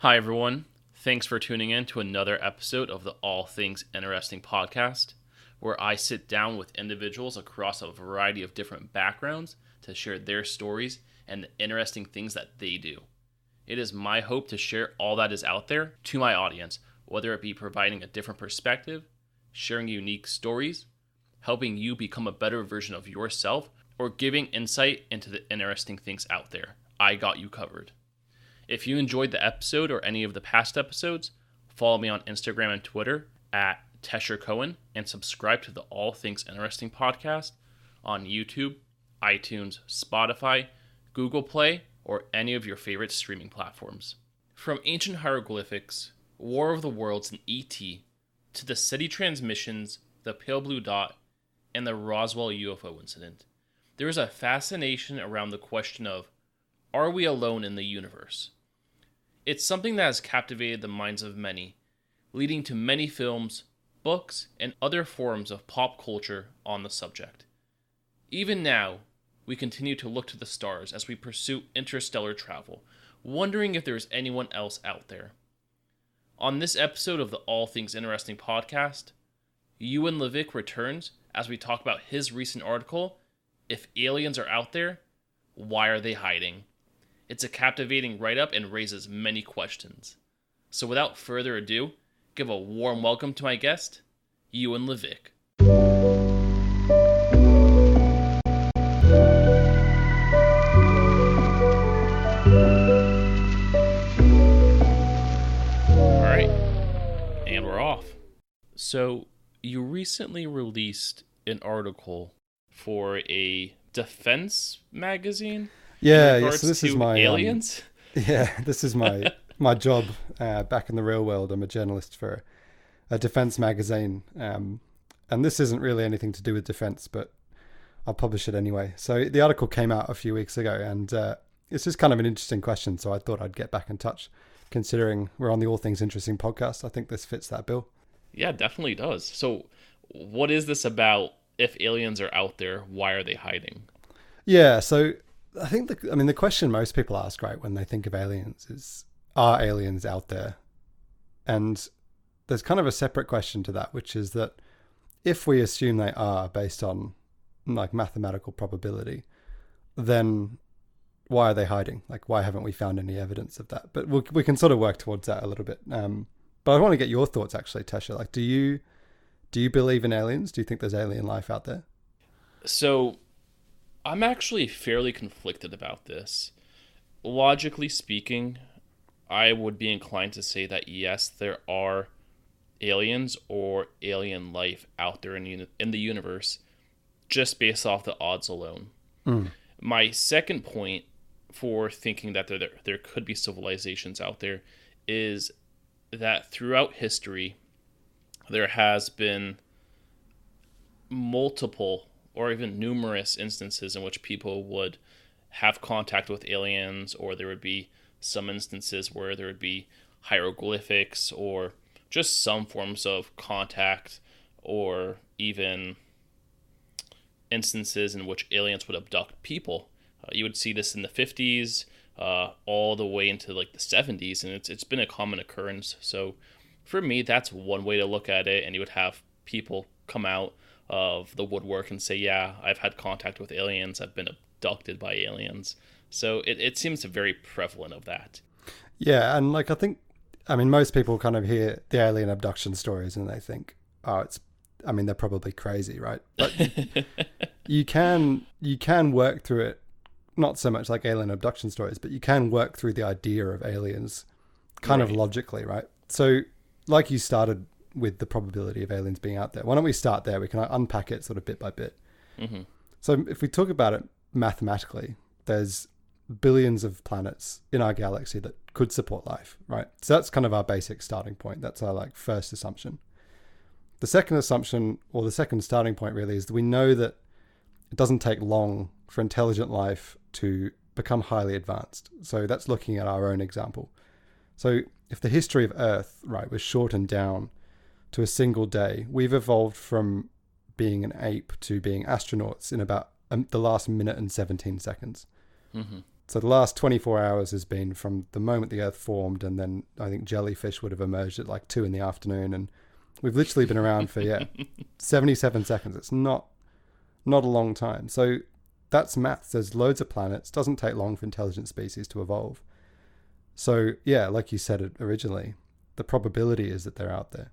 Hi, everyone. Thanks for tuning in to another episode of the All Things Interesting podcast, where I sit down with individuals across a variety of different backgrounds to share their stories and the interesting things that they do. It is my hope to share all that is out there to my audience, whether it be providing a different perspective, sharing unique stories, helping you become a better version of yourself, or giving insight into the interesting things out there. I got you covered. If you enjoyed the episode or any of the past episodes, follow me on Instagram and Twitter at Tesher Cohen and subscribe to the All Things Interesting podcast on YouTube, iTunes, Spotify, Google Play, or any of your favorite streaming platforms. From ancient hieroglyphics, War of the Worlds, and E.T., to the SETI transmissions, the pale blue dot, and the Roswell UFO incident, there is a fascination around the question of, are we alone in the universe? It's something that has captivated the minds of many, leading to many films, books, and other forms of pop culture on the subject. Even now, we continue to look to the stars as we pursue interstellar travel, wondering if there is anyone else out there. On this episode of the All Things Interesting podcast, Ewen Levick returns as we talk about his recent article, If Aliens Are Out There, Why Are They Hiding? It's a captivating write-up and raises many questions. So without further ado, give a warm welcome to my guest, Ewen Levick. Alright, and we're off. So, you recently released an article for a defense magazine? Yeah, so this is my aliens. This is my job back in the real world. I'm a journalist for a defense magazine, and this isn't really anything to do with defense, but I'll publish it anyway. So the article came out a few weeks ago, and it's just kind of an interesting question. So I thought I'd get back in touch, considering we're on the All Things Interesting podcast. I think this fits that bill. Yeah, it definitely does. So, what is this about? If aliens are out there, why are they hiding? Yeah, so I think the question most people ask, right, when they think of aliens is, are aliens out there? And there's kind of a separate question to that, which is that if we assume they are based on like mathematical probability, then why are they hiding? Like, why haven't we found any evidence of that? But we can sort of work towards that a little bit. But I want to get your thoughts actually, Tesha. Like, do you believe in aliens? Do you think there's alien life out there? So, I'm actually fairly conflicted about this. Logically speaking, I would be inclined to say that yes, there are aliens or alien life out there in the universe, just based off the odds alone. My second point for thinking that there could be civilizations out there is that throughout history, there has been multiple or even numerous instances in which people would have contact with aliens, or there would be some instances where there would be hieroglyphics or just some forms of contact, or even instances in which aliens would abduct people. You would see this in the 50s, all the way into like the 70s, and it's been a common occurrence. So for me, that's one way to look at it, and you would have people come out of the woodwork and say, yeah, I've had contact with aliens, I've been abducted by aliens. So it seems very prevalent of that. Yeah, and like most people kind of hear the alien abduction stories and they think, oh, they're probably crazy, right? But you can work through it, not so much like alien abduction stories, but you can work through the idea of aliens kind of logically, right? So like you started with the probability of aliens being out there. Why don't we start there? We can unpack it sort of bit by bit. Mm-hmm. So if we talk about it mathematically, there's billions of planets in our galaxy that could support life, right? So that's kind of our basic starting point. That's our like first assumption. The second assumption, or the second starting point really, is that we know that it doesn't take long for intelligent life to become highly advanced. So that's looking at our own example. So if the history of Earth, right, was shortened down to a single day, we've evolved from being an ape to being astronauts in about the last minute and 17 seconds. Mm-hmm. So the last 24 hours has been from the moment the Earth formed, and then I think jellyfish would have emerged at like 2 PM, and we've literally been around for 77 seconds. It's not a long time. So that's maths. There's loads of planets. Doesn't take long for intelligent species to evolve. So yeah, like you said originally, the probability is that they're out there.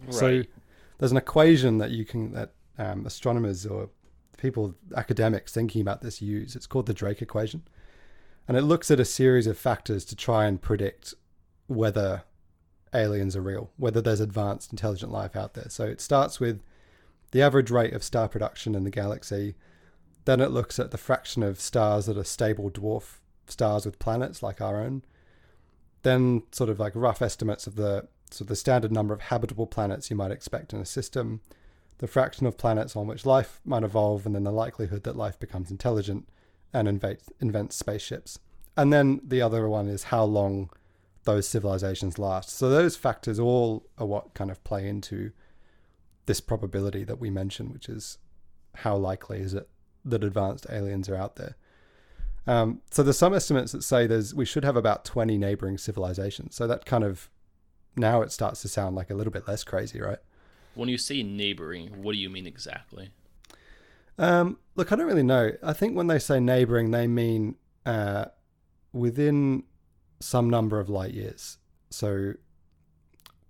Right. So there's an equation that astronomers or people, academics thinking about this use. It's called the Drake equation. And it looks at a series of factors to try and predict whether aliens are real, whether there's advanced intelligent life out there. So it starts with the average rate of star production in the galaxy. Then it looks at the fraction of stars that are stable dwarf stars with planets like our own. Then sort of like rough estimates of the standard number of habitable planets you might expect in a system, the fraction of planets on which life might evolve, and then the likelihood that life becomes intelligent and invents spaceships. And then the other one is how long those civilizations last. So those factors all are what kind of play into this probability that we mentioned, which is how likely is it that advanced aliens are out there. So there's some estimates that say we should have about 20 neighboring civilizations. So that kind of, now it starts to sound like a little bit less crazy, right? When you say neighboring, what do you mean exactly? Look, I don't really know. I think when they say neighboring, they mean within some number of light years. So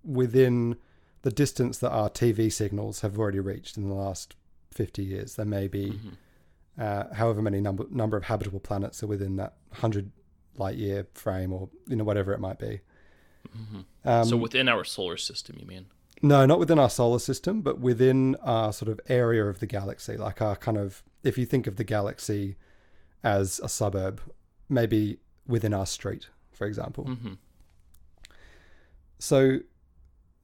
within the distance that our TV signals have already reached in the last 50 years, there may be however many number of habitable planets are within that 100 light year frame, or whatever it might be. So within our solar system, you mean? No, not within our solar system, but within our sort of area of the galaxy, like our kind of, if you think of the galaxy as a suburb, maybe within our street, for example. So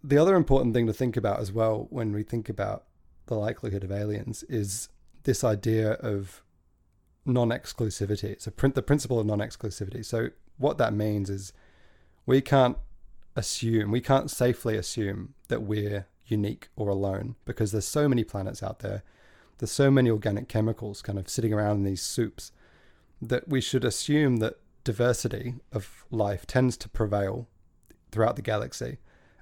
the other important thing to think about as well when we think about the likelihood of aliens is this idea of non-exclusivity. It's the principle of non-exclusivity. So what that means is we can't safely assume that we're unique or alone, because there's so many planets out there. There's so many organic chemicals kind of sitting around in these soups that we should assume that diversity of life tends to prevail throughout the galaxy,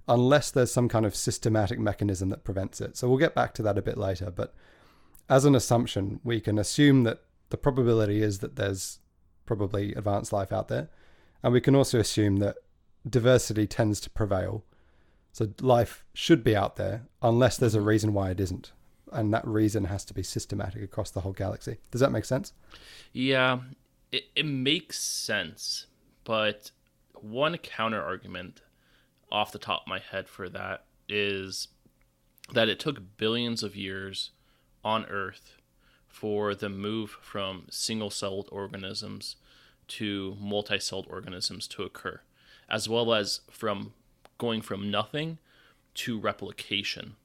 unless there's some kind of systematic mechanism that prevents it. So we'll get back to that a bit later, but as an assumption, we can assume that the probability is that there's probably advanced life out there. And we can also assume that diversity tends to prevail. So life should be out there unless there's a reason why it isn't. And that reason has to be systematic across the whole galaxy. Does that make sense? Yeah, it makes sense. But one counter argument off the top of my head for that is that it took billions of years on Earth for the move from single-celled organisms to multicelled organisms to occur, as well as from going from nothing to replication.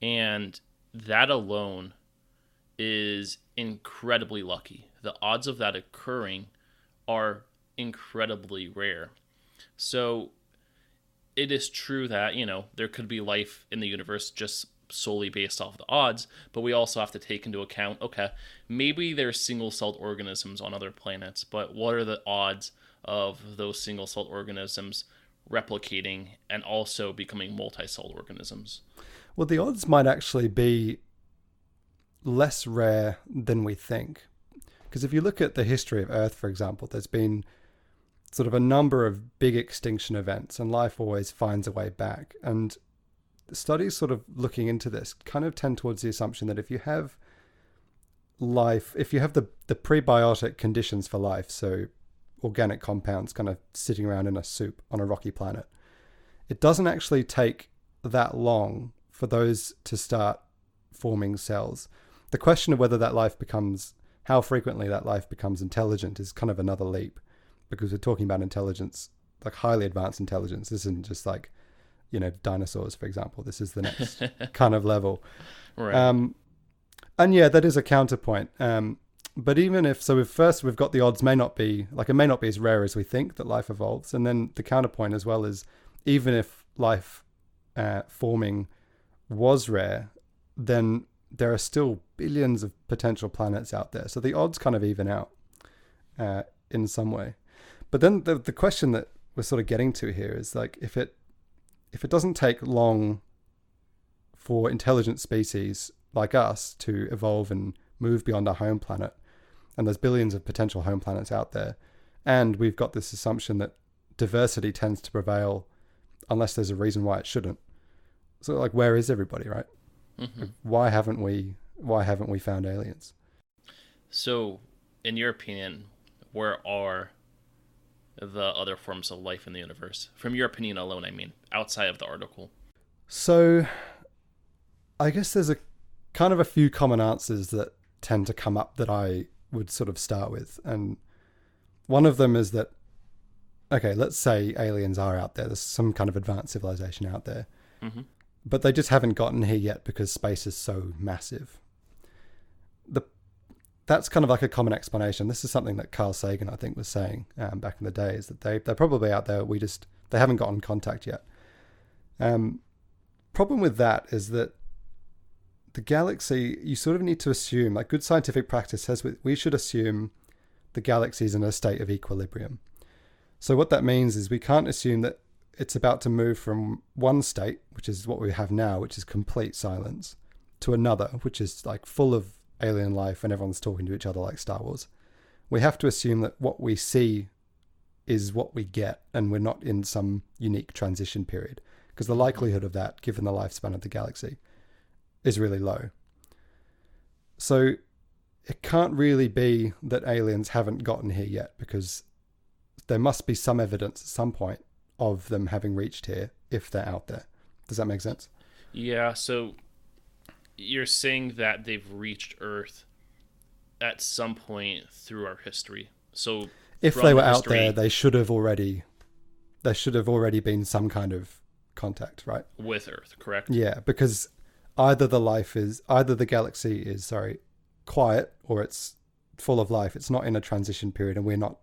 And that alone is incredibly lucky. The odds of that occurring are incredibly rare. So it is true that, there could be life in the universe just solely based off the odds, but we also have to take into account, okay, maybe there's single-celled organisms on other planets, but what are the odds of those single-celled organisms replicating and also becoming multi-celled organisms? Well, the odds might actually be less rare than we think. Because if you look at the history of Earth, for example, there's been sort of a number of big extinction events, and life always finds a way back. And studies sort of looking into this kind of tend towards the assumption that if you have life, if you have the prebiotic conditions for life, so organic compounds kind of sitting around in a soup on a rocky planet, it doesn't actually take that long for those to start forming cells. The question of whether that life becomes, how frequently that life becomes intelligent is kind of another leap, because we're talking about intelligence, like highly advanced intelligence. This isn't just like, dinosaurs, for example. This is the next kind of level. Right. And yeah, that is a counterpoint. But even if, so we've got the odds may not be, like it may not be as rare as we think that life evolves. And then the counterpoint as well is, even if life forming was rare, then there are still billions of potential planets out there. So the odds kind of even out in some way. But then the question that we're sort of getting to here is like, if it doesn't take long for intelligent species like us to evolve and move beyond our home planet, and there's billions of potential home planets out there, and we've got this assumption that diversity tends to prevail unless there's a reason why it shouldn't. So like, where is everybody, right? Mm-hmm. Why haven't we found aliens? So, in your opinion, where are the other forms of life in the universe? From your opinion alone, I mean, outside of the article. So, I guess there's a kind of a few common answers that tend to come up that I would sort of start with. And one of them is that, okay, let's say aliens are out there. There's some kind of advanced civilization out there. Mm-hmm. But they just haven't gotten here yet because space is so massive. That's kind of like a common explanation. This is something that Carl Sagan, I think, was saying back in the day, is that they're probably out there. They haven't gotten contact yet. Problem with that is that the galaxy, you sort of need to assume, like good scientific practice says, we should assume the galaxy is in a state of equilibrium. So what that means is we can't assume that it's about to move from one state, which is what we have now, which is complete silence, to another, which is like full of alien life and everyone's talking to each other like Star Wars. We have to assume that what we see is what we get, and we're not in some unique transition period, because the likelihood of that, given the lifespan of the galaxy, is really low. So it can't really be that aliens haven't gotten here yet, because there must be some evidence at some point of them having reached here if they're out there. Does that make sense? Yeah, so you're saying that they've reached Earth at some point through our history. So if they were out there, there should have already been some kind of contact, right? With Earth, correct? Yeah, because either the galaxy is quiet, or it's full of life. It's not in a transition period, and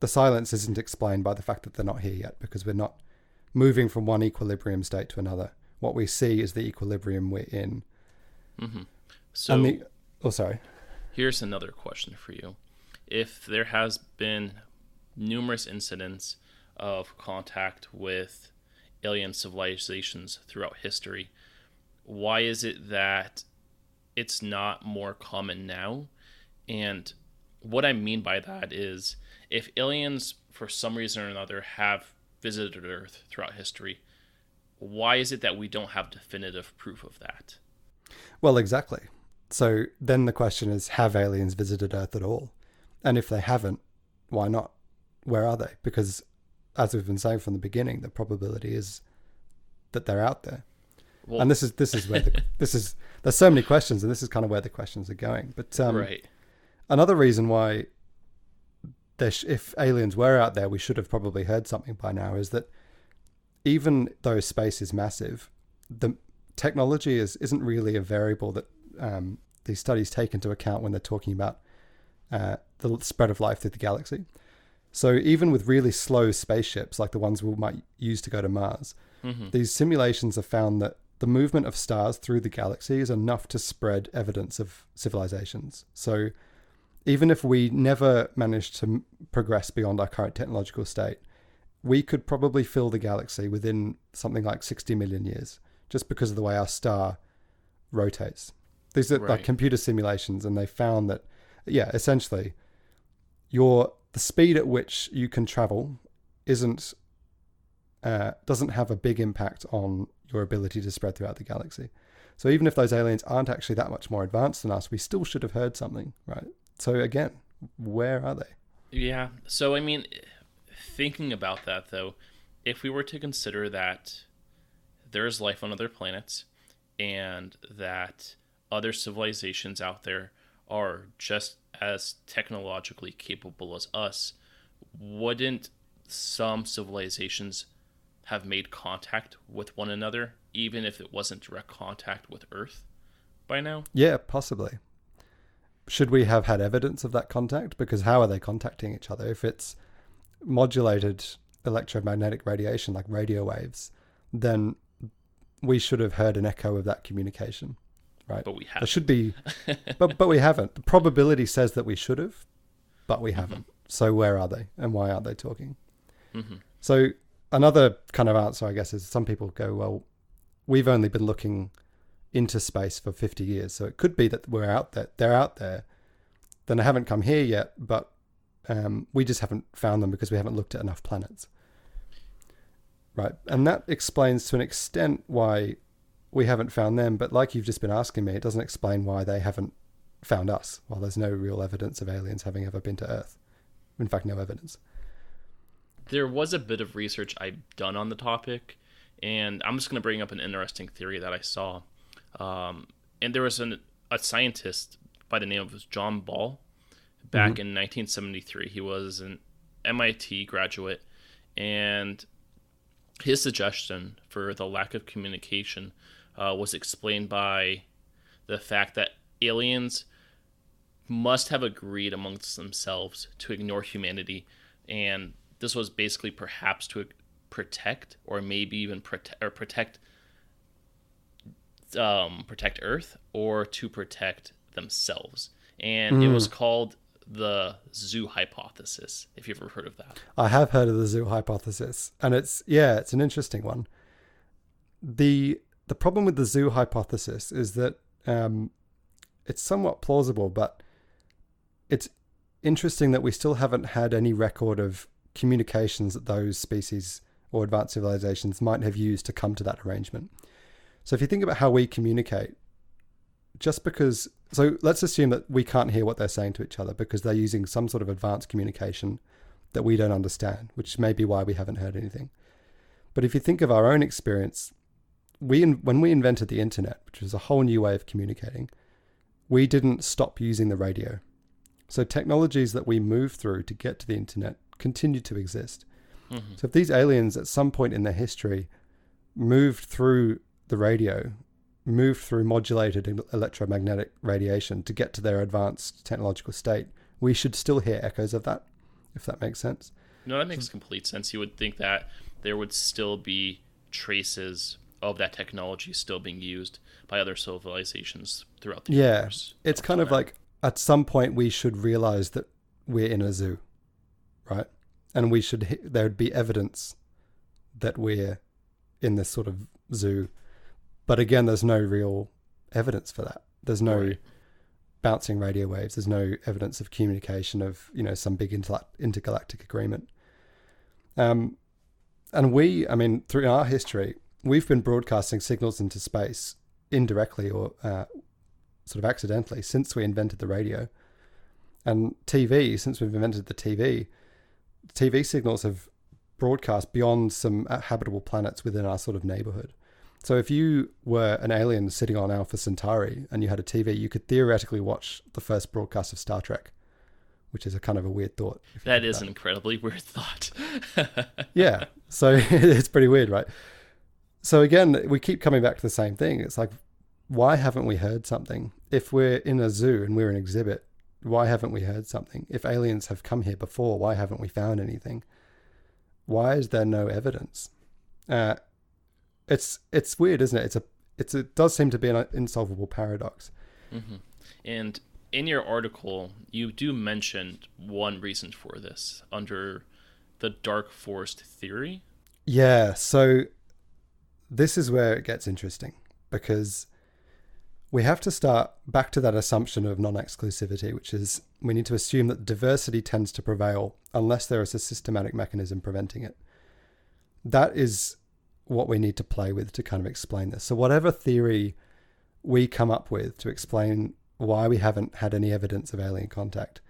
the silence isn't explained by the fact that they're not here yet, because we're not moving from one equilibrium state to another. What we see is the equilibrium we're in. Mm-hmm. So, sorry. Here's another question for you. If there has been numerous incidents of contact with alien civilizations throughout history, why is it that it's not more common now? And what I mean by that is, if aliens, for some reason or another, have visited Earth throughout history, why is it that we don't have definitive proof of that? Well, exactly. So then the question is, have aliens visited Earth at all? And if they haven't, why not? Where are they? Because as we've been saying from the beginning, the probability is that they're out there. Well, and this is where there's so many questions, and this is kind of where the questions are going. But right. Another reason why if aliens were out there, we should have probably heard something by now, is that even though space is massive, the technology isn't really a variable that these studies take into account when they're talking about the spread of life through the galaxy. So even with really slow spaceships, like the ones we might use to go to Mars, mm-hmm. these simulations have found that the movement of stars through the galaxy is enough to spread evidence of civilizations. So even if we never managed to progress beyond our current technological state, we could probably fill the galaxy within something like 60 million years, just because of the way our star rotates. These are like computer simulations, and they found that, essentially, the speed at which you can travel doesn't have a big impact on your ability to spread throughout the galaxy. So even if those aliens aren't actually that much more advanced than us, we still should have heard something, right? So again, where are they? Yeah. So, I mean, thinking about that, though, if we were to consider that there's life on other planets and that other civilizations out there are just as technologically capable as us, wouldn't some civilizations have made contact with one another, even if it wasn't direct contact with Earth by now? Yeah, possibly. Should we have had evidence of that contact? Because how are they contacting each other? If it's modulated electromagnetic radiation, like radio waves, then we should have heard an echo of that communication, right? But we haven't. There should be, but we haven't. The probability says that we should have, but we haven't. So where are they, and why aren't they talking? Mm-hmm. So another kind of answer, I guess, is some people go, well, we've only been looking into space for 50 years. So it could be that we're out there, they're out there, then they haven't come here yet, but we just haven't found them because we haven't looked at enough planets. Right. And that explains to an extent why we haven't found them. But like you've just been asking me, it doesn't explain why they haven't found us. Well, there's no real evidence of aliens having ever been to Earth. In fact, no evidence. There was a bit of research I've done on the topic, and I'm just going to bring up an interesting theory that I saw. And there was a scientist by the name of John Ball back in 1973. He was an MIT graduate, and his suggestion for the lack of communication was explained by the fact that aliens must have agreed amongst themselves to ignore humanity, and this was basically perhaps to protect, or maybe even protect Earth, or to protect themselves. And it was called the zoo hypothesis, if you've ever heard of that. I have heard of the zoo hypothesis, and it's an interesting one. The problem with the zoo hypothesis is that it's somewhat plausible, but it's interesting that we still haven't had any record of communications that those species or advanced civilizations might have used to come to that arrangement. So if you think about how we communicate, so let's assume that we can't hear what they're saying to each other because they're using some sort of advanced communication that we don't understand, which may be why we haven't heard anything. But if you think of our own experience, when we invented the internet, which was a whole new way of communicating, we didn't stop using the radio. So technologies that we moved through to get to the internet continue to exist. Mm-hmm. So if these aliens at some point in their history moved through the radio, moved through modulated electromagnetic radiation to get to their advanced technological state, we should still hear echoes of that, if that makes sense. No, that makes complete sense. You would think that there would still be traces of that technology still being used by other civilizations throughout the universe. Yeah, it's kind of like at some point we should realize that we're in a zoo, right? And there'd be evidence that we're in this sort of zoo. But again, there's no real evidence for that. There's no bouncing radio waves. There's no evidence of communication of, some big intergalactic agreement. And through our history, we've been broadcasting signals into space indirectly or sort of accidentally since we invented the radio. And TV, since we've invented the TV signals have broadcast beyond some habitable planets within our sort of neighborhood. So if you were an alien sitting on Alpha Centauri and you had a TV, you could theoretically watch the first broadcast of Star Trek, which is a kind of a weird thought. That is an incredibly weird thought. Yeah. So it's pretty weird, right? So again, we keep coming back to the same thing. It's like, why haven't we heard something? If we're in a zoo and we're an exhibit, why haven't we heard something? If aliens have come here before, why haven't we found anything? Why is there no evidence? It's weird, isn't it? It does seem to be an insolvable paradox. Mm-hmm. And in your article, you do mention one reason for this under the dark forest theory. Yeah, so this is where it gets interesting because we have to start back to that assumption of non-exclusivity, which is we need to assume that diversity tends to prevail unless there is a systematic mechanism preventing it. That is what we need to play with to kind of explain this. So whatever theory we come up with to explain why we haven't had any evidence of alien contact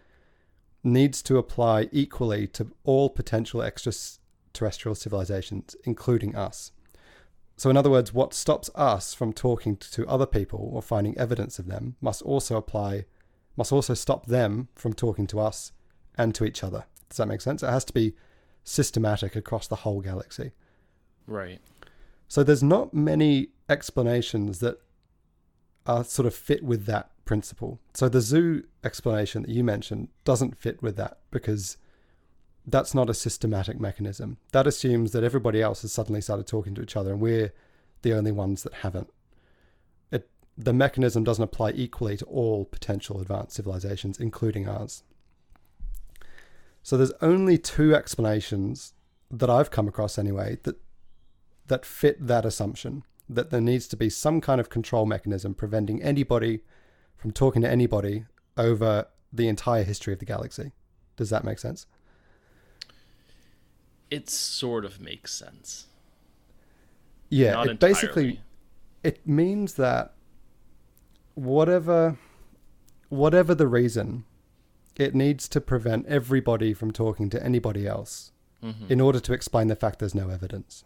needs to apply equally to all potential extraterrestrial civilizations, including us. So in other words, what stops us from talking to other people or finding evidence of them must also stop them from talking to us and to each other. Does that make sense? It has to be systematic across the whole galaxy. Right. So there's not many explanations that are sort of fit with that principle. So the zoo explanation that you mentioned doesn't fit with that because that's not a systematic mechanism. That assumes that everybody else has suddenly started talking to each other and we're the only ones that haven't. The mechanism doesn't apply equally to all potential advanced civilizations, including ours. So there's only two explanations that I've come across anyway that fit that assumption, that there needs to be some kind of control mechanism preventing anybody from talking to anybody over the entire history of the galaxy. Does that make sense? It sort of makes sense. Yeah, Not it entirely. basically, it means that whatever the reason, it needs to prevent everybody from talking to anybody else in order to explain the fact there's no evidence.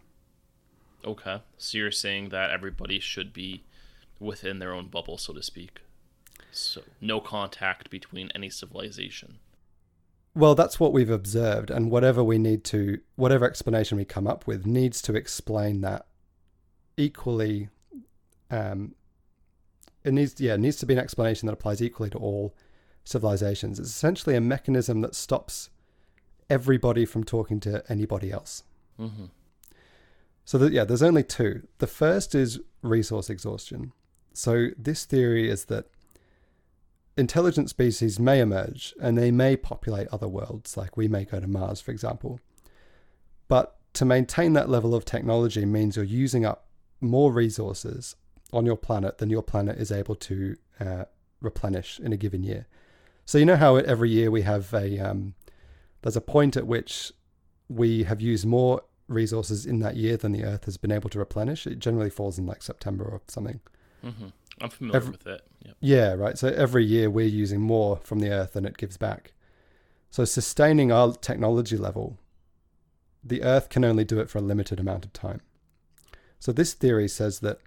Okay. So you're saying that everybody should be within their own bubble, so to speak. So no contact between any civilization. Well, that's what we've observed, and whatever explanation we come up with needs to explain that equally. It needs to be an explanation that applies equally to all civilizations. It's essentially a mechanism that stops everybody from talking to anybody else. Mm-hmm. So there's only two. The first is resource exhaustion. So this theory is that intelligent species may emerge and they may populate other worlds, like we may go to Mars, for example. But to maintain that level of technology means you're using up more resources on your planet than your planet is able to replenish in a given year. So you know how every year we have there's a point at which we have used more resources in that year than the Earth has been able to replenish. It generally falls in like September or something. Mm-hmm. I'm familiar with it. Yep. Yeah, right. So every year we're using more from the Earth than it gives back. So sustaining our technology level, the Earth can only do it for a limited amount of time. So this theory says that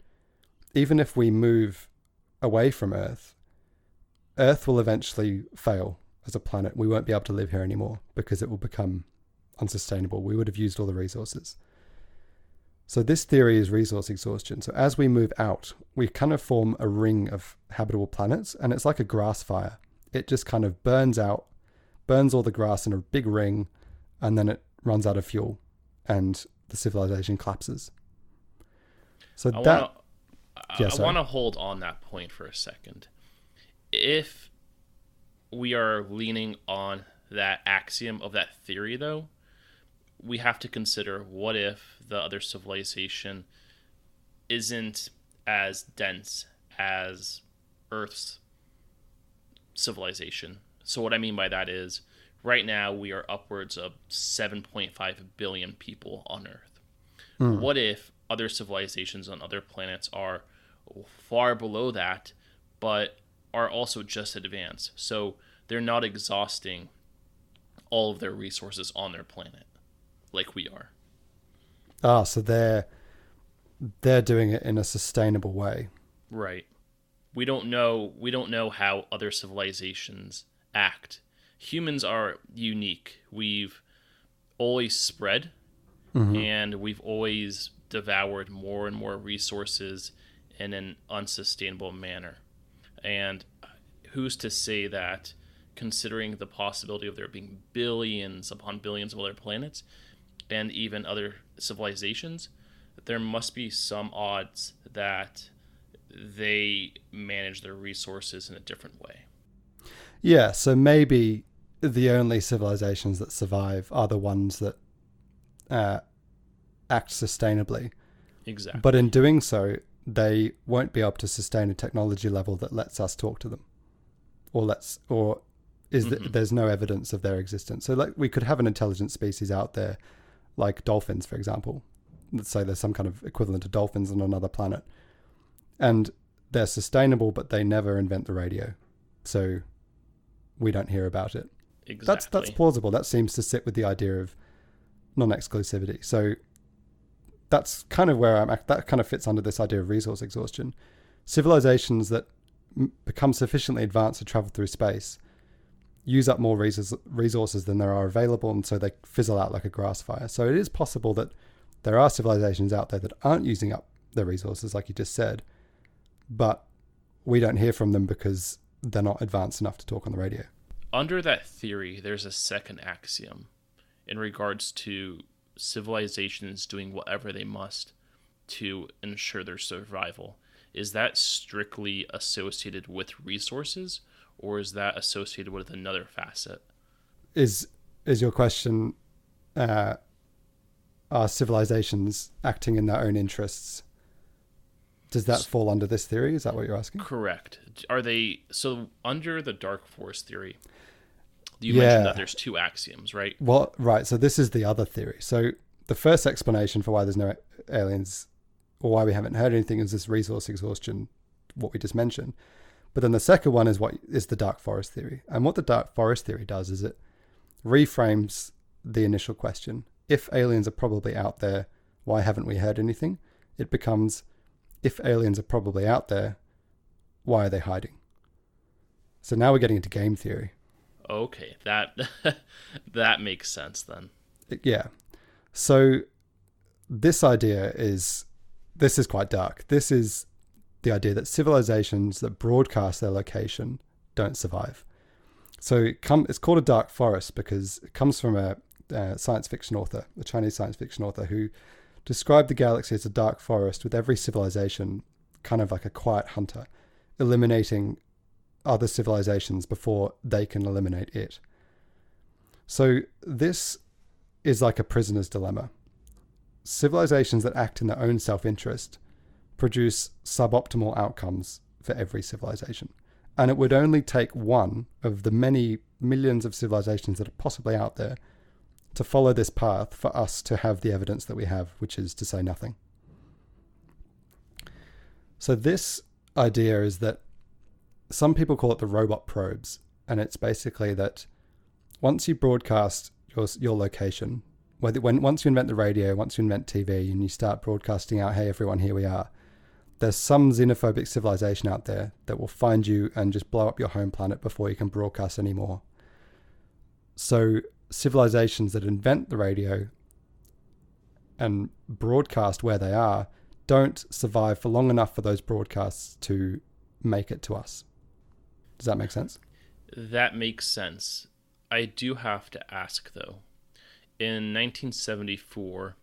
even if we move away from Earth, Earth will eventually fail as a planet. We won't be able to live here anymore because it will become unsustainable. We would have used all the resources. So this theory is resource exhaustion. So as we move out, we kind of form a ring of habitable planets, and it's like a grass fire. It just kind of burns all the grass in a big ring, and then it runs out of fuel, and the civilization collapses. So I want to hold on that point for a second. If we are leaning on that axiom of that theory, though, we have to consider, what if the other civilization isn't as dense as Earth's civilization? So what I mean by that is, right now we are upwards of 7.5 billion people on Earth. What if other civilizations on other planets are far below that, but are also just advanced? So they're not exhausting all of their resources on their planet like we are. So they're doing it in a sustainable way. Right. We don't know how other civilizations act. Humans are unique. We've always spread, and we've always devoured more and more resources in an unsustainable manner. And who's to say that, considering the possibility of there being billions upon billions of other planets and even other civilizations, there must be some odds that they manage their resources in a different way. Yeah, so maybe the only civilizations that survive are the ones that act sustainably. Exactly. But in doing so, they won't be able to sustain a technology level that lets us talk to them, there's no evidence of their existence. So like we could have an intelligent species out there, like dolphins, for example. Let's say there's some kind of equivalent to dolphins on another planet, and they're sustainable, but they never invent the radio, so we don't hear about it. Exactly. That's plausible. That seems to sit with the idea of non-exclusivity. So that's kind of where I'm at. That kind of fits under this idea of resource exhaustion. Civilizations that become sufficiently advanced to travel through space use up more resources than there are available, and so they fizzle out like a grass fire. So it is possible that there are civilizations out there that aren't using up their resources, like you just said, but we don't hear from them because they're not advanced enough to talk on the radio. Under that theory, there's a second axiom in regards to civilizations doing whatever they must to ensure their survival. Is that strictly associated with resources, or is that associated with another facet? Is is your question, are civilizations acting in their own interests? Does that fall under this theory? Is that what you're asking? Correct. Are they so under the dark force theory? You mentioned that there's two axioms, right? Well, right. So this is the other theory. So the first explanation for why there's no aliens or why we haven't heard anything is this resource exhaustion, what we just mentioned. But then the second one is what is the dark forest theory. And what the dark forest theory does is it reframes the initial question. If aliens are probably out there, why haven't we heard anything? It becomes, if aliens are probably out there, why are they hiding? So now we're getting into game theory. Okay, that that makes sense then. Yeah. So this is quite dark. This is the idea that civilizations that broadcast their location don't survive. So it's called a dark forest because it comes from a science fiction author, a Chinese science fiction author, who described the galaxy as a dark forest with every civilization kind of like a quiet hunter, eliminating other civilizations before they can eliminate it. So this is like a prisoner's dilemma. Civilizations that act in their own self-interest produce suboptimal outcomes for every civilization. And it would only take one of the many millions of civilizations that are possibly out there to follow this path for us to have the evidence that we have, which is to say nothing. So this idea is that some people call it the robot probes. And it's basically that once you broadcast your location, once you invent the radio, once you invent TV and you start broadcasting out, hey, everyone, here we are, there's some xenophobic civilization out there that will find you and just blow up your home planet before you can broadcast anymore. So civilizations that invent the radio and broadcast where they are don't survive for long enough for those broadcasts to make it to us. Does that make sense? That makes sense. I do have to ask, though. In 1974,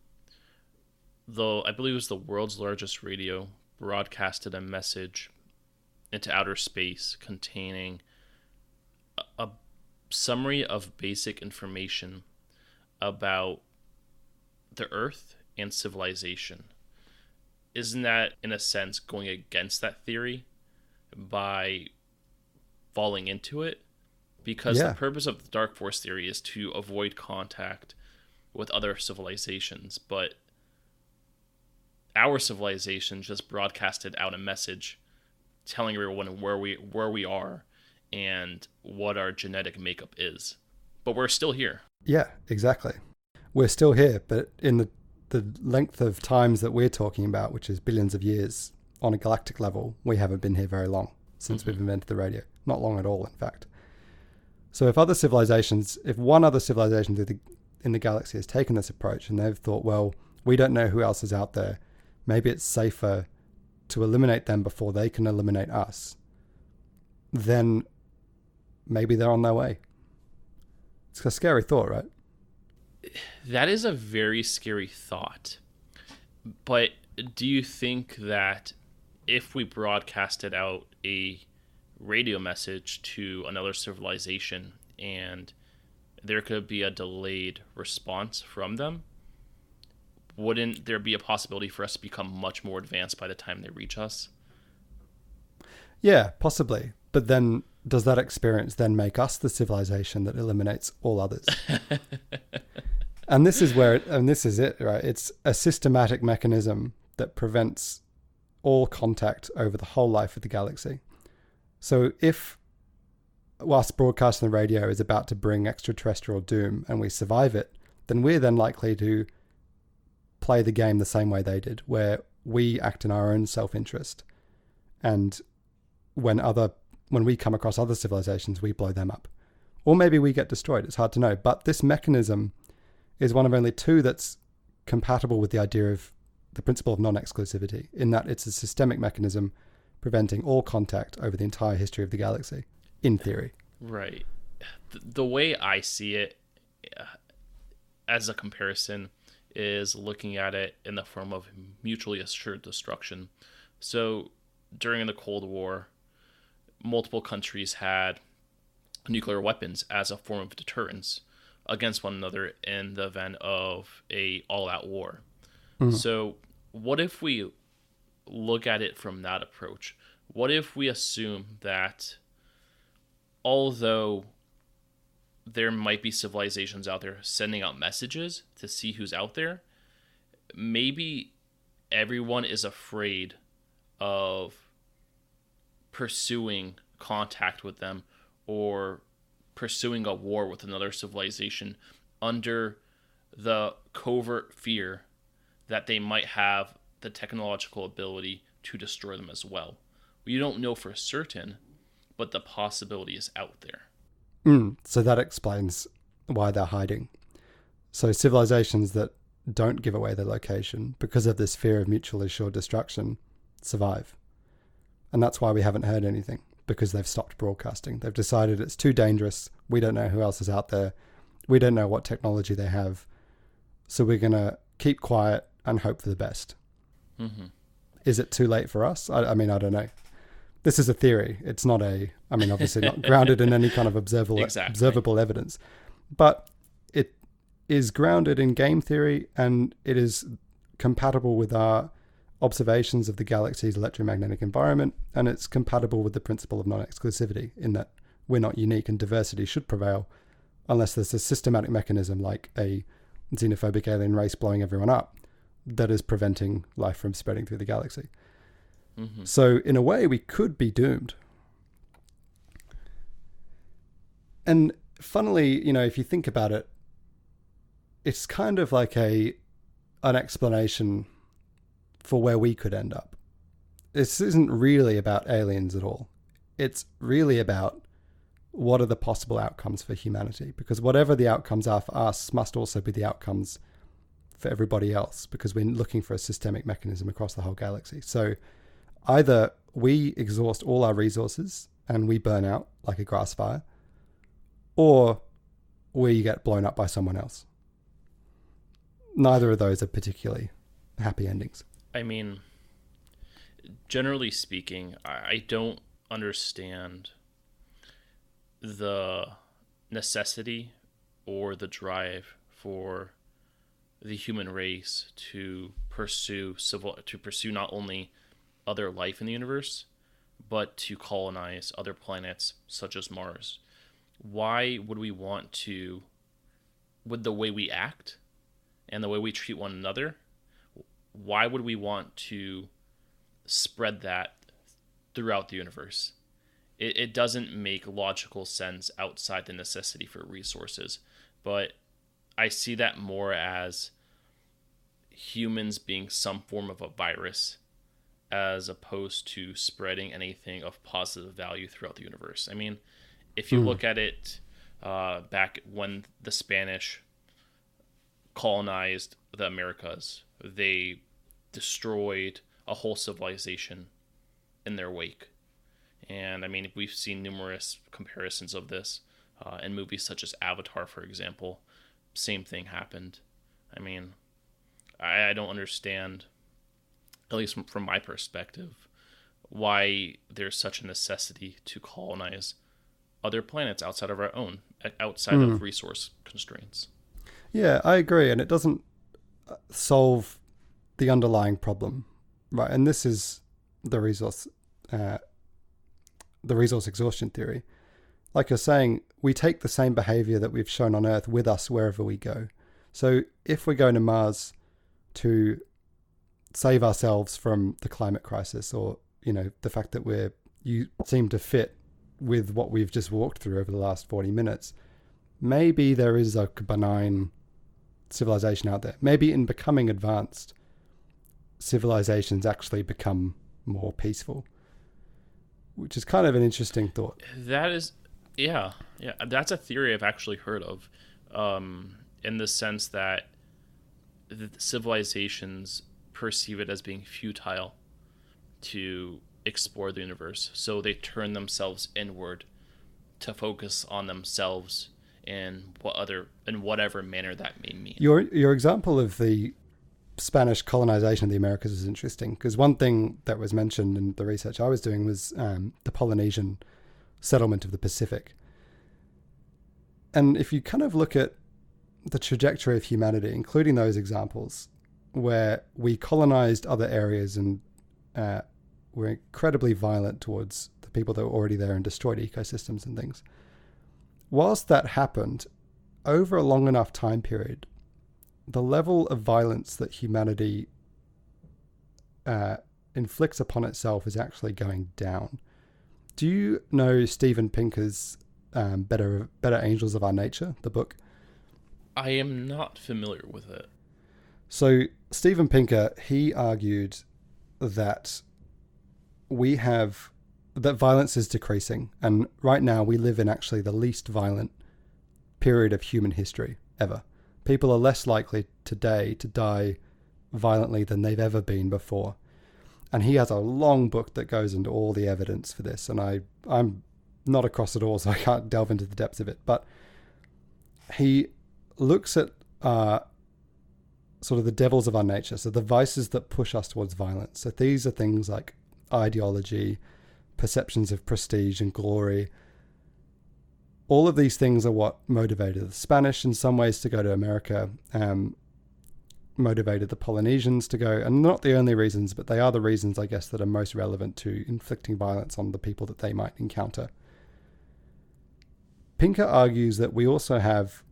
I believe it was the world's largest radio broadcasted a message into outer space containing a summary of basic information about the Earth and civilization. Isn't that, in a sense, going against that theory by falling into it? Because the purpose of the dark force theory is to avoid contact with other civilizations, but our civilization just broadcasted out a message telling everyone where we are and what our genetic makeup is. But we're still here. Yeah, exactly. We're still here, but in the length of times that we're talking about, which is billions of years on a galactic level, we haven't been here very long since we've invented the radio. Not long at all, in fact. So if one other civilization in the galaxy has taken this approach and they've thought, well, we don't know who else is out there, maybe it's safer to eliminate them before they can eliminate us, then maybe they're on their way. It's a scary thought, right? That is a very scary thought. But do you think that if we broadcasted out a radio message to another civilization and there could be a delayed response from them, wouldn't there be a possibility for us to become much more advanced by the time they reach us? Yeah, possibly. But then does that experience then make us the civilization that eliminates all others? And this is it, right? It's a systematic mechanism that prevents all contact over the whole life of the galaxy. So if whilst broadcasting the radio is about to bring extraterrestrial doom and we survive it, then we're then likely to play the game the same way they did, where we act in our own self-interest. And when we come across other civilizations, we blow them up. Or maybe we get destroyed. It's hard to know. But this mechanism is one of only two that's compatible with the idea of the principle of non-exclusivity, in that it's a systemic mechanism preventing all contact over the entire history of the galaxy, in theory. Right. The way I see it as a comparison is looking at it in the form of mutually assured destruction. So during the Cold War, multiple countries had nuclear weapons as a form of deterrence. against one another in the event of a all-out war. Mm. So what if we look at it from that approach? What if we assume that although there might be civilizations out there sending out messages to see who's out there, maybe everyone is afraid of pursuing contact with them or pursuing a war with another civilization under the covert fear that they might have the technological ability to destroy them as well. We don't know for certain, but the possibility is out there. So that explains why they're hiding. So civilizations that don't give away their location because of this fear of mutually assured destruction survive. And that's why we haven't heard anything, because they've stopped broadcasting. They've decided it's too dangerous. We don't know who else is out there. We don't know what technology they have. So we're going to keep quiet and hope for the best. Mm-hmm. Is it too late for us? I mean, I don't know. This is a theory. It's not obviously not grounded in any kind of observable evidence. But it is grounded in game theory, and it is compatible with our observations of the galaxy's electromagnetic environment, and it's compatible with the principle of non-exclusivity in that we're not unique and diversity should prevail unless there's a systematic mechanism like a xenophobic alien race blowing everyone up that is preventing life from spreading through the galaxy. Mm-hmm. So in a way, we could be doomed. And funnily, if you think about it, it's kind of like an explanation for where we could end up. This isn't really about aliens at all. It's really about what are the possible outcomes for humanity, because whatever the outcomes are for us must also be the outcomes for everybody else, because we're looking for a systemic mechanism across the whole galaxy. So either we exhaust all our resources and we burn out like a grass fire, or we get blown up by someone else. Neither of those are particularly happy endings. I mean, generally speaking, I don't understand the necessity or the drive for the human race to pursue not only other life in the universe, but to colonize other planets such as Mars. Why would we want to, with the way we act and the way we treat one another, why would we want to spread that throughout the universe? It doesn't make logical sense outside the necessity for resources, but I see that more as humans being some form of a virus as opposed to spreading anything of positive value throughout the universe. I mean, if you look at it back when the Spanish colonized the Americas, they destroyed a whole civilization in their wake. And I mean, we've seen numerous comparisons of this in movies such as Avatar, for example. Same thing happened. I mean, I don't understand, at least from my perspective, why there's such a necessity to colonize other planets outside of our own, outside of resource constraints. Yeah, I agree. And it doesn't solve the underlying problem, right? And this is the resource exhaustion theory. Like you're saying, we take the same behavior that we've shown on Earth with us wherever we go. So if we're going to Mars to save ourselves from the climate crisis, or, the fact that you seem to fit with what we've just walked through over the last 40 minutes, maybe there is a benign civilization out there. Maybe in becoming advanced, civilizations actually become more peaceful, which is kind of an interesting thought. That is, yeah. That's a theory I've actually heard of, in the sense that the civilizations perceive it as being futile to explore the universe, so they turn themselves inward to focus on themselves in whatever manner that may mean. Your example of the Spanish colonization of the Americas is interesting, because one thing that was mentioned in the research I was doing was the Polynesian settlement of the Pacific. And if you kind of look at the trajectory of humanity, including those examples where we colonized other areas and were incredibly violent towards the people that were already there and destroyed ecosystems and things. Whilst that happened, over a long enough time period, the level of violence that humanity inflicts upon itself is actually going down. Do you know Steven Pinker's Better Angels of Our Nature, the book? I am not familiar with it. So Steven Pinker, he argued that that violence is decreasing, and right now we live in actually the least violent period of human history ever. People are less likely today to die violently than they've ever been before. And he has a long book that goes into all the evidence for this, and I'm not across it all, so I can't delve into the depths of it. But he looks at sort of the devils of our nature, so the vices that push us towards violence. So these are things like ideology, perceptions of prestige and glory. All of these things are what motivated the Spanish in some ways to go to America, motivated the Polynesians to go, and not the only reasons, but they are the reasons, I guess, that are most relevant to inflicting violence on the people that they might encounter. Pinker argues that we also have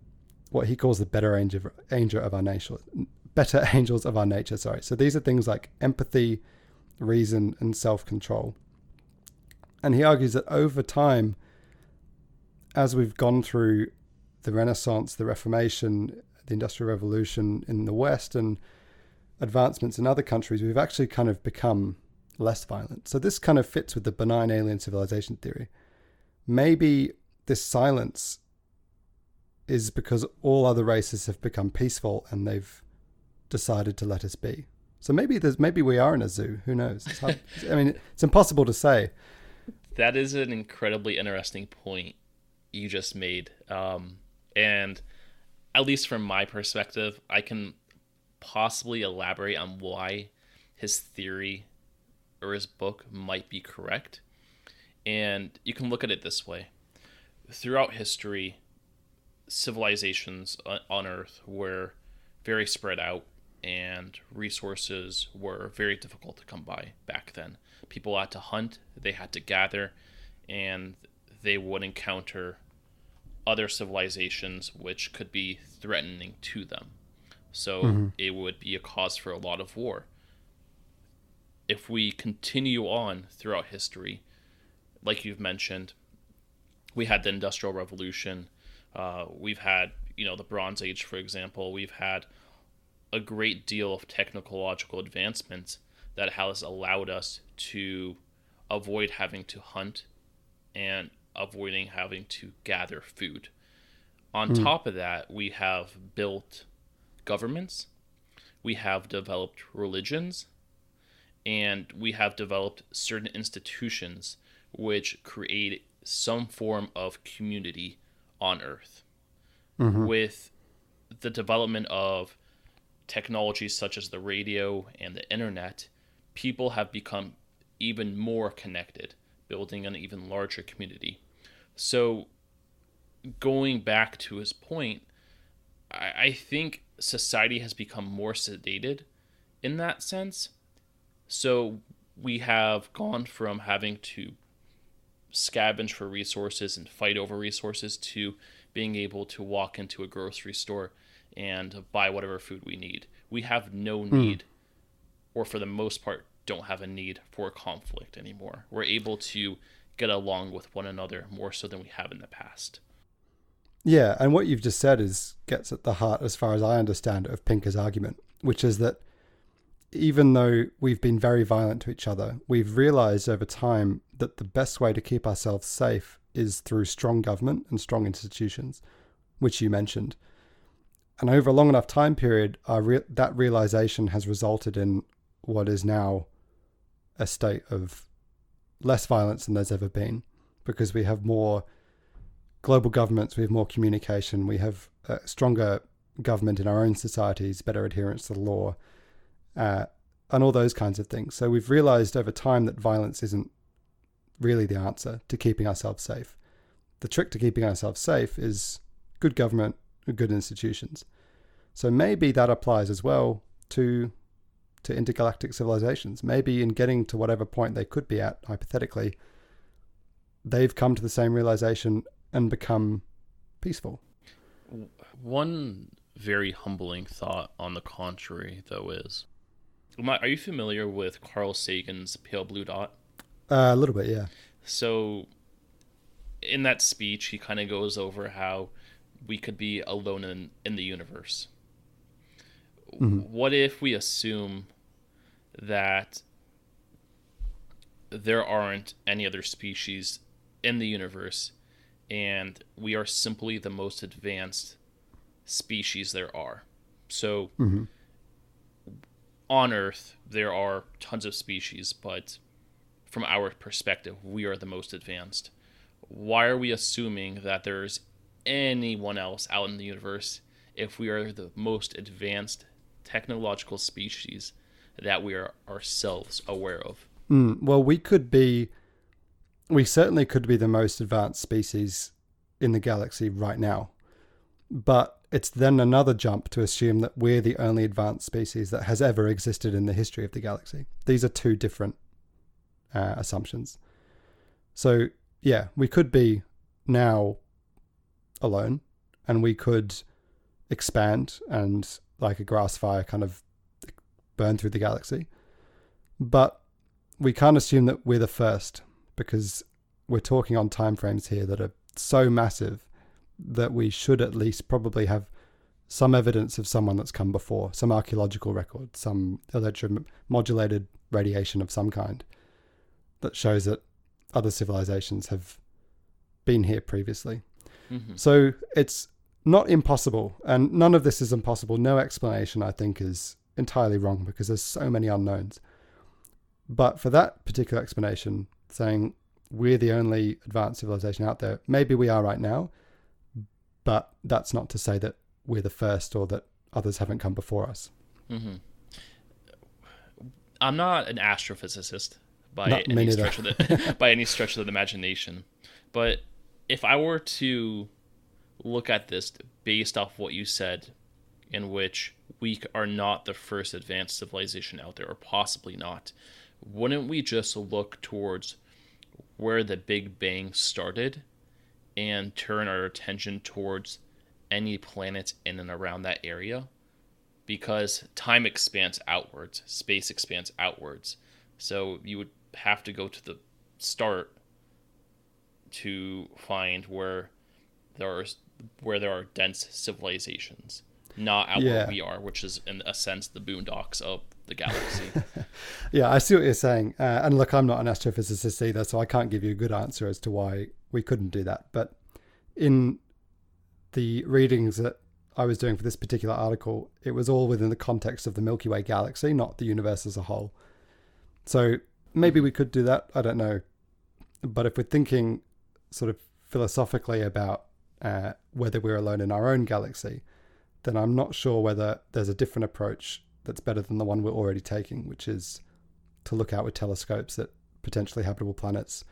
what he calls the better angel of our nature. Better angels of our nature, sorry. So these are things like empathy, reason, and self-control. And he argues that over time, as we've gone through the Renaissance, the Reformation, the Industrial Revolution in the West, and advancements in other countries, we've actually kind of become less violent. So this kind of fits with the benign alien civilization theory. Maybe this silence is because all other races have become peaceful and they've decided to let us be. So maybe we are in a zoo. Who knows? It's hard, I mean, it's impossible to say. That is an incredibly interesting point you just made. And at least from my perspective, I can possibly elaborate on why his theory or his book might be correct. And you can look at it this way. Throughout history, civilizations on Earth were very spread out, and resources were very difficult to come by back then. People had to hunt, they had to gather, and they would encounter other civilizations which could be threatening to them. So it would be a cause for a lot of war. If we continue on throughout history, like you've mentioned, we had the Industrial Revolution. We've had, the Bronze Age, for example. We've had a great deal of technological advancements that has allowed us to avoid having to hunt and avoiding having to gather food. On top of that, we have built governments, we have developed religions, and we have developed certain institutions which create some form of community on Earth. With the development of technologies such as the radio and the internet, people have become even more connected, building an even larger community. So going back to his point, I think society has become more sedated in that sense. So we have gone from having to scavenge for resources and fight over resources to being able to walk into a grocery store and buy whatever food we need. We have no need, or for the most part, don't have a need for conflict anymore. We're able to get along with one another more so than we have in the past. Yeah, and what you've just said gets at the heart, as far as I understand it, of Pinker's argument, which is that even though we've been very violent to each other, we've realized over time that the best way to keep ourselves safe is through strong government and strong institutions, which you mentioned. And over a long enough time period, that realization has resulted in what is now a state of less violence than there's ever been, because we have more global governments, we have more communication, we have a stronger government in our own societies, better adherence to the law, and all those kinds of things. So we've realized over time that violence isn't really the answer to keeping ourselves safe. The trick to keeping ourselves safe is good government, good institutions. So maybe that applies as well to intergalactic civilizations. Maybe in getting to whatever point they could be at, hypothetically, they've come to the same realization and become peaceful. One very humbling thought on the contrary, though, is... Are you familiar with Carl Sagan's Pale Blue Dot? A little bit, yeah. So, in that speech, he kind of goes over how we could be alone in the universe. Mm-hmm. What if we assume that there aren't any other species in the universe, and we are simply the most advanced species there are? So, on Earth, there are tons of species, but from our perspective, we are the most advanced. Why are we assuming that there's anyone else out in the universe if we are the most advanced technological species that we are ourselves aware of? Well, we certainly could be the most advanced species in the galaxy right now. But it's then another jump to assume that we're the only advanced species that has ever existed in the history of the galaxy. These are two different assumptions. So, yeah, we could be now alone, and we could expand and, like a grass fire, kind of burn through the galaxy. But we can't assume that we're the first, because we're talking on timeframes here that are so massive that we should at least probably have some evidence of someone that's come before, some archaeological record, some electromodulated radiation of some kind that shows that other civilizations have been here previously. So it's not impossible, and none of this is impossible. No explanation, I think, is entirely wrong because there's so many unknowns. But for that particular explanation, saying we're the only advanced civilization out there, maybe we are right now, but that's not to say that we're the first or that others haven't come before us. I'm not an astrophysicist by any stretch of the imagination, but if I were to look at this based off what you said, in which we are not the first advanced civilization out there, or possibly not, wouldn't we just look towards where the Big Bang started and turn our attention towards any planet in and around that area? Because time expands outwards, space expands outwards. So you would have to go to the start to find where there are dense civilizations, not out where we are, which is in a sense the boondocks of the galaxy. Yeah, I see what you're saying. And look, I'm not an astrophysicist either, so I can't give you a good answer as to why we couldn't do that. But in the readings that I was doing for this particular article, it was all within the context of the Milky Way galaxy, not the universe as a whole. So maybe we could do that. I don't know. But if we're thinking sort of philosophically about whether we're alone in our own galaxy, then I'm not sure whether there's a different approach that's better than the one we're already taking, which is to look out with telescopes at potentially habitable planets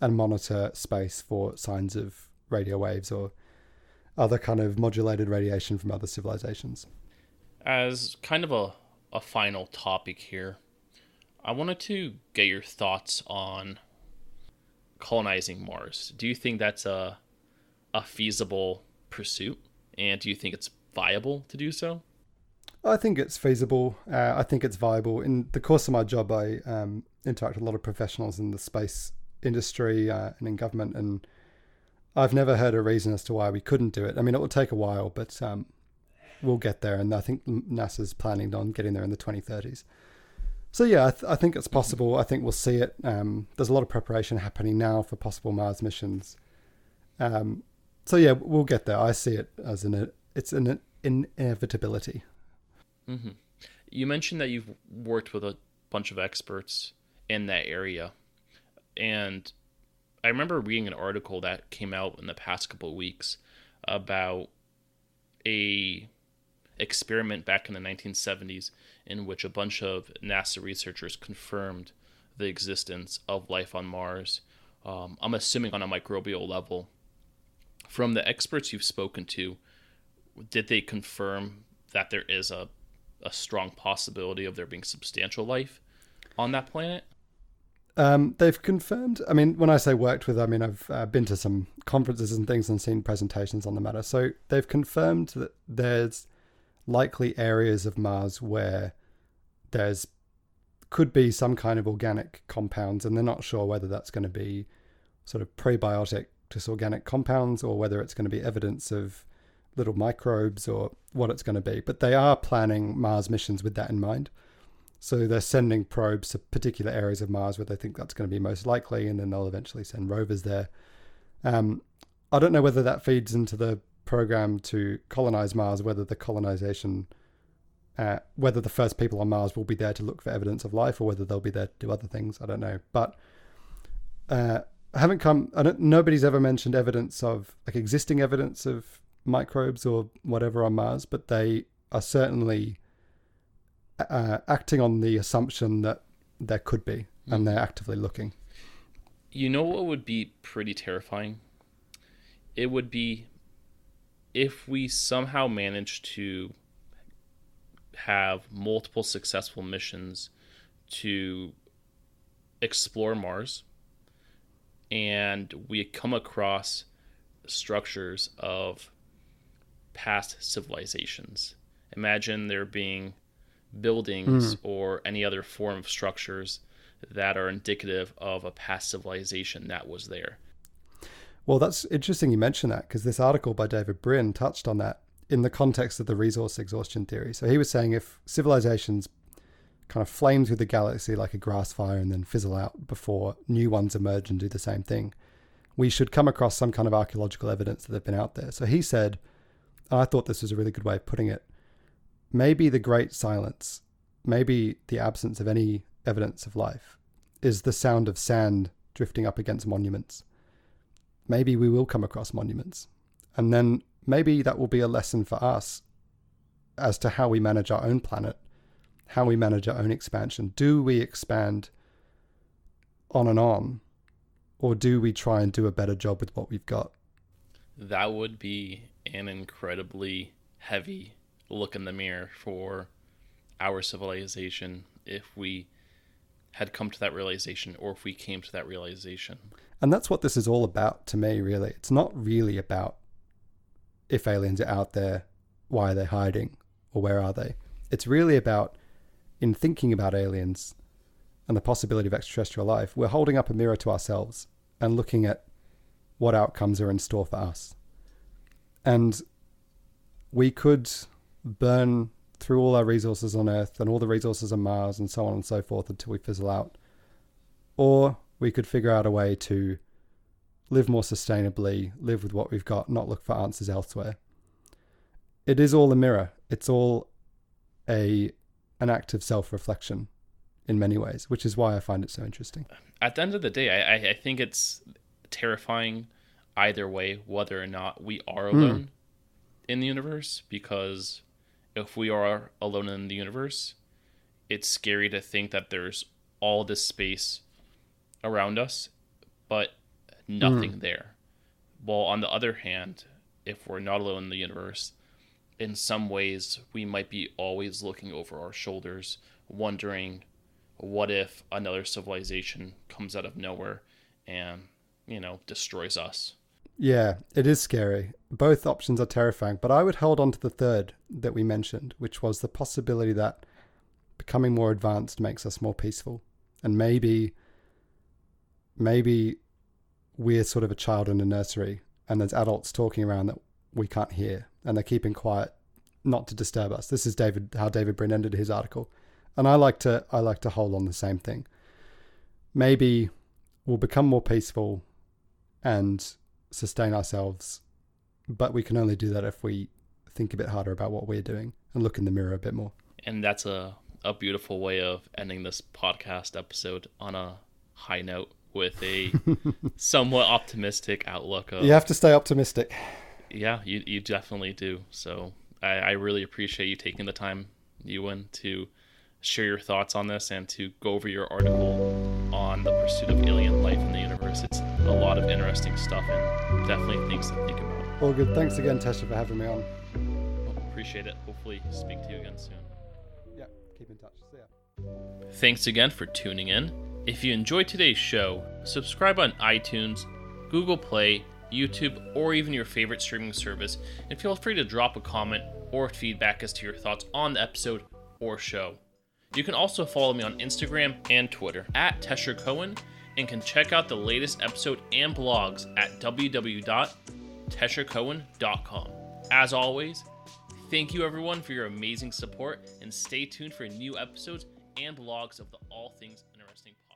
and monitor space for signs of radio waves or other kind of modulated radiation from other civilizations. As kind of a final topic here, I wanted to get your thoughts on colonizing Mars. Do you think that's a feasible pursuit? And do you think it's viable to do so? I think it's feasible. I think it's viable. In the course of my job, I interact with a lot of professionals in the space industry and in government, and I've never heard a reason as to why we couldn't do it. I mean, it will take a while, but we'll get there, and I think NASA's planning on getting there in the 2030s. So yeah, I think it's possible. I think we'll see it. There's a lot of preparation happening now for possible Mars missions. So yeah, we'll get there. I see it as an inevitability. Mm-hmm. You mentioned that you've worked with a bunch of experts in that area, and I remember reading an article that came out in the past couple of weeks about a experiment back in the 1970s in which a bunch of NASA researchers confirmed the existence of life on Mars. I'm assuming on a microbial level. From the experts you've spoken to, did they confirm that there is a strong possibility of there being substantial life on that planet? They've confirmed. I mean, when I say worked with, I mean I've been to some conferences and things and seen presentations on the matter. So they've confirmed that there's likely areas of Mars where there's could be some kind of organic compounds, and they're not sure whether that's going to be sort of prebiotic disorganic compounds or whether it's going to be evidence of little microbes or what it's going to be. But they are planning Mars missions with that in mind. So they're sending probes to particular areas of Mars where they think that's going to be most likely, and then they'll eventually send rovers there. I don't know whether that feeds into the program to colonize Mars, whether the colonization, whether the first people on Mars will be there to look for evidence of life or whether they'll be there to do other things. I don't know. But nobody's ever mentioned evidence of, like, existing evidence of microbes or whatever on Mars, but they are certainly acting on the assumption that there could be, and they're actively looking. You know what would be pretty terrifying? It would be if we somehow managed to have multiple successful missions to explore Mars, and we come across structures of past civilizations. Imagine there being buildings or any other form of structures that are indicative of a past civilization that was there. Well, that's interesting you mention that, because this article by David Brin touched on that in the context of the resource exhaustion theory. So he was saying if civilizations kind of flame through the galaxy like a grass fire and then fizzle out before new ones emerge and do the same thing, we should come across some kind of archaeological evidence that they've been out there. So he said, and I thought this was a really good way of putting it, maybe the great silence, maybe the absence of any evidence of life, is the sound of sand drifting up against monuments. Maybe we will come across monuments. And then maybe that will be a lesson for us as to how we manage our own planet, how we manage our own expansion. Do we expand on and on, or do we try and do a better job with what we've got? That would be an incredibly heavy look in the mirror for our civilization if we had come to that realization, or if we came to that realization. And that's what this is all about to me, really. It's not really about if aliens are out there, why are they hiding, or where are they? It's really about, in thinking about aliens and the possibility of extraterrestrial life, we're holding up a mirror to ourselves and looking at what outcomes are in store for us. And we could burn through all our resources on Earth and all the resources on Mars and so on and so forth until we fizzle out. Or we could figure out a way to live more sustainably, live with what we've got, not look for answers elsewhere. It is all a mirror. It's all an act of self-reflection in many ways, which is why I find it so interesting. At the end of the day, I think it's terrifying either way, whether or not we are alone in the universe, because if we are alone in the universe, it's scary to think that there's all this space around us, but nothing there. Well, on the other hand, if we're not alone in the universe, in some ways we might be always looking over our shoulders, wondering what if another civilization comes out of nowhere and, destroys us. Yeah, it is scary. Both options are terrifying, but I would hold on to the third that we mentioned, which was the possibility that becoming more advanced makes us more peaceful. And maybe we're sort of a child in a nursery and there's adults talking around that we can't hear and they're keeping quiet not to disturb us. This is how David Brin ended his article. And I like to hold on the same thing. Maybe we'll become more peaceful and sustain ourselves, but we can only do that if we think a bit harder about what we're doing and look in the mirror a bit more. And that's a beautiful way of ending this podcast episode on a high note with a somewhat optimistic outlook. You have to stay optimistic. Yeah, you definitely do. So I really appreciate you taking the time, Ewen, to share your thoughts on this and to go over your article on the pursuit of alien life in the universe. It's a lot of interesting stuff and definitely things to think about. All good. Thanks again, Tesha, for having me on. Appreciate it. Hopefully speak to you again soon. Yeah, keep in touch. See ya. Thanks again for tuning in. If you enjoyed today's show, subscribe on iTunes, Google Play, YouTube, or even your favorite streaming service, and feel free to drop a comment or feedback as to your thoughts on the episode or show. You can also follow me on Instagram and Twitter at TesherCohen, and can check out the latest episode and blogs at www.teshercohen.com. As always, thank you everyone for your amazing support, and stay tuned for new episodes and blogs of the All Things Interesting podcast.